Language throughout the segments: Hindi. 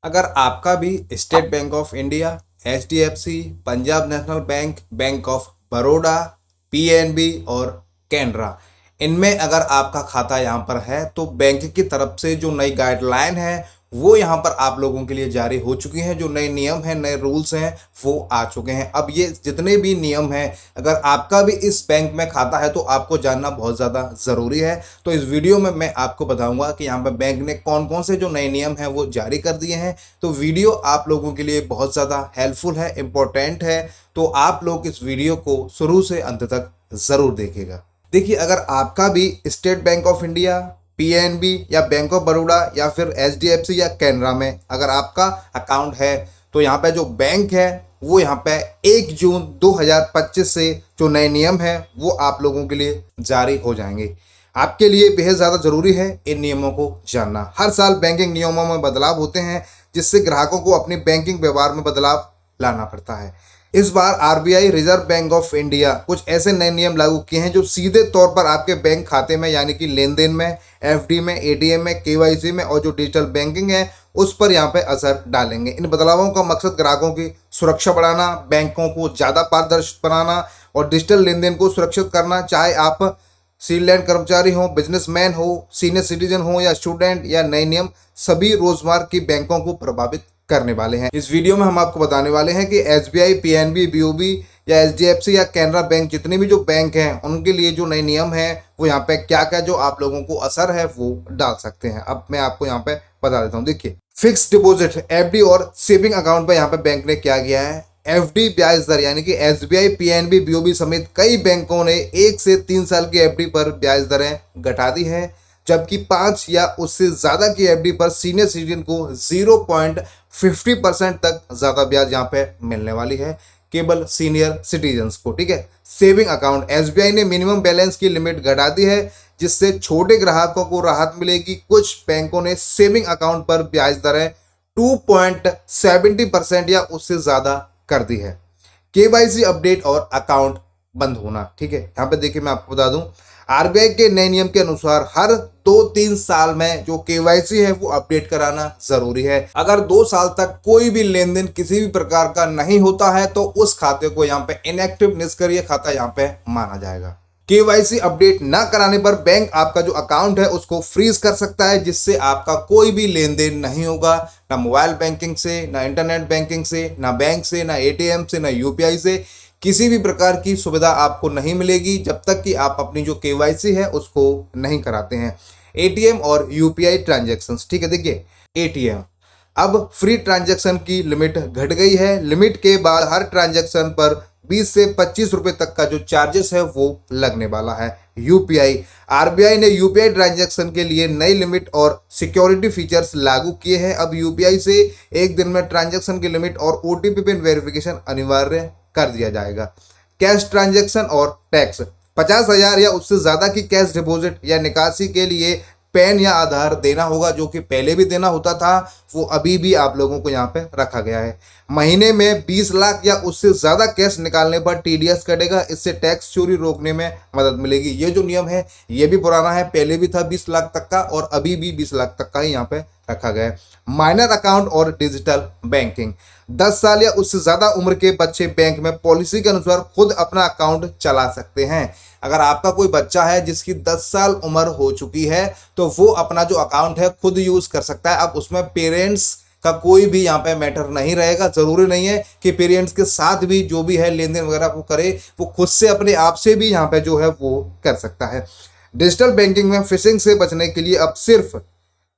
अगर आपका भी state bank of India, HDFC, Punjab national bank, bank of Baroda, PNB और कैनरा, इनमें अगर आपका खाता यहाँ पर है तो बैंक की तरफ से जो नई गाइडलाइन है वो यहाँ पर आप लोगों के लिए जारी हो चुकी हैं। जो नए नियम हैं, नए रूल्स हैं, वो आ चुके हैं। अब ये जितने भी नियम हैं, अगर आपका भी इस बैंक में खाता है तो आपको जानना बहुत ज़्यादा ज़रूरी है। तो इस वीडियो में मैं आपको बताऊंगा कि यहाँ पर बैंक ने कौन कौन से जो नए नियम हैं वो जारी कर दिए हैं। तो वीडियो आप लोगों के लिए बहुत ज़्यादा हेल्पफुल है, इम्पोर्टेंट है। तो आप लोग इस वीडियो को शुरू से अंत तक ज़रूर देखिएगा। देखिए, अगर आपका भी state bank of India, PNB या बैंक ऑफ बड़ौदा या फिर एचडीएफसी या कैनरा में अगर आपका अकाउंट है तो यहाँ पे जो बैंक है वो यहाँ पे 1 जून 2025 से जो नए नियम है वो आप लोगों के लिए जारी हो जाएंगे। आपके लिए बेहद ज़्यादा ज़रूरी है इन नियमों को जानना। हर साल बैंकिंग नियमों में बदलाव होते हैं जिससे ग्राहकों को अपने बैंकिंग व्यवहार में बदलाव लाना पड़ता है। इस बार RBI reserve bank of India कुछ ऐसे नए नियम लागू किए हैं जो सीधे तौर पर आपके बैंक खाते में यानी कि लेन देन में, एफडी में, एटीएम में, केवाईसी में और जो डिजिटल बैंकिंग है उस पर यहाँ पे असर डालेंगे। इन बदलावों का मकसद ग्राहकों की सुरक्षा बढ़ाना, बैंकों को ज़्यादा पारदर्शी बनाना और डिजिटल लेन देन को सुरक्षित करना। चाहे आप सीलैंड कर्मचारी हो, बिजनेसमैन हो, सीनियर सिटीजन हो या स्टूडेंट, या नए नियम सभी रोजमर्रा की बैंकों को प्रभावित करने वाले हैं। इस वीडियो में हम आपको बताने वाले हैं कि एसबीआई, पीएनबी, बीओबी या एचडीएफसी या कैनरा बैंक, जितने भी जो बैंक हैं उनके लिए जो नए नियम है वो यहाँ पे क्या क्या जो आप लोगों को असर है वो डाल सकते हैं। अब मैं आपको यहाँ पे बता देता हूँ। देखिए, फिक्स डिपॉजिट, एफडी और सेविंग अकाउंट पर यहाँ पे बैंक ने क्या किया है, एफडी ब्याज दर यानी कि एसबीआई, पीएनबी, बीओबी समेत कई बैंकों ने 1 से 3 साल की एफडी पर ब्याज दरें घटा दी है, जबकि 5 या उससे ज़्यादा की एफडी पर सीनियर सिटीजन को 0.50% तक ज़्यादा ब्याज यहाँ पे मिलने वाली है, केवल सीनियर सिटीजन्स को। ठीक है। सेविंग अकाउंट, एसबीआई ने मिनिमम बैलेंस की लिमिट घटा दी है जिससे छोटे ग्राहकों को राहत मिलेगी। कुछ बैंकों ने सेविंग अकाउंट पर ब्याज दरें 2.70% या उससे ज़्यादा कर दी है। केवाईसी अपडेट और अकाउंट बंद होना। ठीक है, यहाँ पे देखिए मैं आपको बता दूं, आरबीआई के नए नियम के अनुसार हर 2-3 साल में जो केवाईसी है वो अपडेट कराना जरूरी है। अगर 2 साल तक कोई भी लेन देन किसी भी प्रकार का नहीं होता है तो उस खाते को यहाँ पे इनएक्टिव निष्क्रिय खाता यहाँ पे माना जाएगा। केवाईसी अपडेट ना कराने पर बैंक आपका जो अकाउंट है उसको फ्रीज कर सकता है, जिससे आपका कोई भी लेन देन नहीं होगा, ना मोबाइल बैंकिंग से, ना इंटरनेट बैंकिंग से, ना बैंक से, ना एटीएम से, ना यूपीआई से। किसी भी प्रकार की सुविधा आपको नहीं मिलेगी जब तक कि आप अपनी जो केवाईसी है उसको नहीं कराते हैं। एटीएम और यूपीआई ट्रांजैक्शंस, ठीक है। देखिए, एटीएम अब फ्री ट्रांजैक्शन की लिमिट घट गई है। लिमिट के बाद हर ट्रांजैक्शन पर 20 से 25 रुपए तक का जो चार्जेस है वो लगने वाला है। यूपीआई, आरबीआई ने यूपीआई ट्रांजैक्शन के लिए नई लिमिट और सिक्योरिटी फीचर्स लागू किए हैं। अब यूपीआई से एक दिन में ट्रांजैक्शन की लिमिट और ओटीपी पिन वेरिफिकेशन अनिवार्य कर दिया जाएगा। कैश ट्रांजैक्शन और टैक्स, 50,000 या उससे ज़्यादा की कैश डिपॉजिट या निकासी के लिए पैन या आधार देना होगा, जो कि पहले भी देना होता था, वो अभी भी आप लोगों को यहाँ पे रखा गया है। महीने में 20 लाख या उससे ज़्यादा कैश निकालने पर टीडीएस कटेगा। इससे टैक्स चोरी रोकने में मदद मिलेगी। ये जो नियम है ये भी पुराना है, पहले भी था 20 लाख तक का और अभी भी 20 लाख तक का ही यहाँ पे रखा गया है। माइनर अकाउंट और डिजिटल बैंकिंग, 10 साल या उससे ज़्यादा उम्र के बच्चे बैंक में पॉलिसी के अनुसार खुद अपना अकाउंट चला सकते हैं। अगर आपका कोई बच्चा है जिसकी 10 साल उम्र हो चुकी है तो वो अपना जो अकाउंट है खुद यूज़ कर सकता है। अब उसमें पेरेंट्स का कोई भी यहाँ पे मैटर नहीं रहेगा। ज़रूरी नहीं है कि पेरेंट्स के साथ भी जो भी है लेन देन वगैरह वो करे, वो खुद से अपने आप से भी यहाँ पे जो है वो कर सकता है। डिजिटल बैंकिंग में फिशिंग से बचने के लिए अब सिर्फ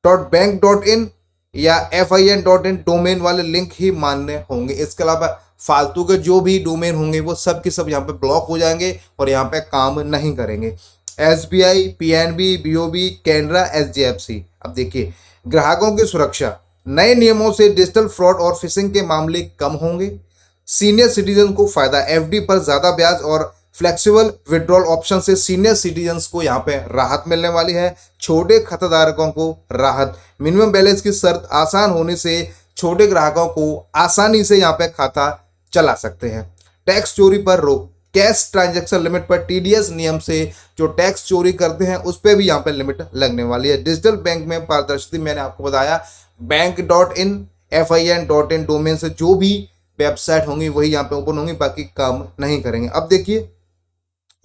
.bank.in या fin.in डोमेन वाले लिंक ही मान्य होंगे। इसके अलावा फालतू के जो भी डोमेन होंगे वो सब के सब यहाँ पे ब्लॉक हो जाएंगे और यहाँ पे काम नहीं करेंगे। SBI, PNB, BOB, Canara, HDFC, अब देखिए, ग्राहकों की सुरक्षा, नए नियमों से डिजिटल फ्रॉड और फिशिंग के मामले कम होंगे। सीनियर सिटीजन को फायदा, एफडी पर ज़्यादा ब्याज और फ्लेक्सिबल विड्रॉल ऑप्शन से सीनियर सिटीजन्स को यहाँ पे राहत मिलने वाली है। छोटे खाताधारकों को राहत, मिनिमम बैलेंस की शर्त आसान होने से छोटे ग्राहकों को आसानी से यहाँ पे खाता चला सकते हैं। टैक्स चोरी पर रोक, कैश ट्रांजैक्शन लिमिट पर टीडीएस नियम से जो टैक्स चोरी करते हैं उस पर भी यहाँ पे लिमिट लगने वाली है। डिजिटल बैंक में पारदर्शिता, मैंने आपको बताया बैंक.in fin.in डोमेन से जो भी वेबसाइट होंगी वही यहाँ पे ओपन होंगी, बाकी काम नहीं करेंगे। अब देखिए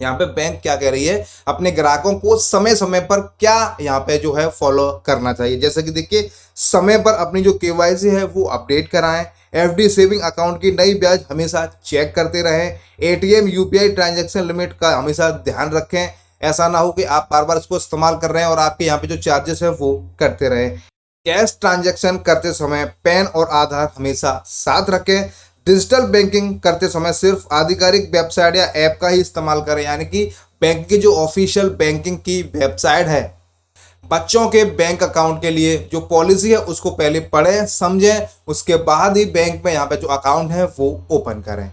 यहाँ पे बैंक क्या कह रही है, अपने ग्राहकों को समय समय पर क्या यहाँ पे जो है फॉलो करना चाहिए। जैसे कि देखिए समय पर अपनी जो केवाईसी है वो अपडेट कराएं, एफडी सेविंग अकाउंट की नई ब्याज हमेशा चेक करते रहें, एटीएम यूपीआई ट्रांजैक्शन लिमिट का हमेशा ध्यान रखें। ऐसा ना हो कि आप बार बार इसको इस्तेमाल कर रहे हैं और आपके यहाँ पे जो चार्जेस है वो कटते रहे। कैश ट्रांजैक्शन करते समय पैन और आधार हमेशा साथ रखें। डिजिटल बैंकिंग करते समय सिर्फ आधिकारिक वेबसाइट या ऐप का ही इस्तेमाल करें, यानी कि बैंक की जो ऑफिशियल बैंकिंग की वेबसाइट है। बच्चों के बैंक अकाउंट के लिए जो पॉलिसी है उसको पहले पढ़ें समझें, उसके बाद ही बैंक में यहाँ पे जो अकाउंट है वो ओपन करें।